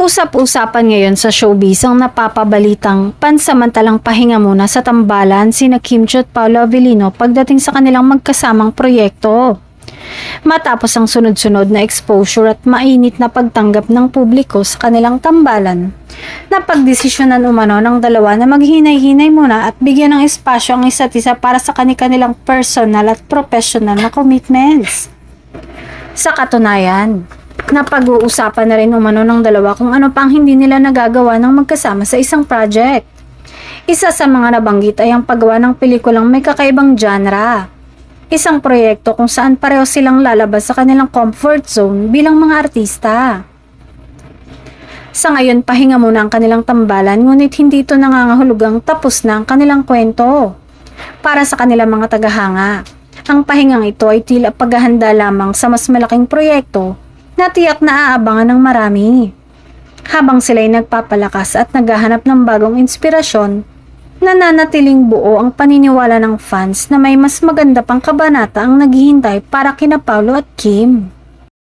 Usap-usapan ngayon sa showbiz ang napapabalitang pansamantalang pahinga muna sa tambalan sina Kim Chiu at Paolo Avellino pagdating sa kanilang magkasamang proyekto. Matapos ang sunod-sunod na exposure at mainit na pagtanggap ng publiko sa kanilang tambalan, napagdesisyonan umano ng dalawa na maghinay-hinay muna at bigyan ng espasyo ang isa't isa para sa kanilang personal at professional na commitments. Sa katunayan, napag-uusapan na rin umano ng dalawa kung ano pang hindi nila nagagawa ng magkasama sa isang project. Isa sa mga nabanggit ay ang paggawa ng pelikulang may kakaibang genre. Isang proyekto kung saan pareho silang lalabas sa kanilang comfort zone bilang mga artista. Sa ngayon, pahinga muna ang kanilang tambalan ngunit hindi ito nangangahulugang tapos na ang kanilang kwento. Para sa kanilang mga tagahanga, ang pahingang ito ay tila paghahanda lamang sa mas malaking proyekto na tiyak na aabangan ng marami. Habang sila'y nagpapalakas at naghahanap ng bagong inspirasyon, nananatiling buo ang paniniwala ng fans na may mas maganda pang kabanata ang naghihintay para kina Paolo at Kim.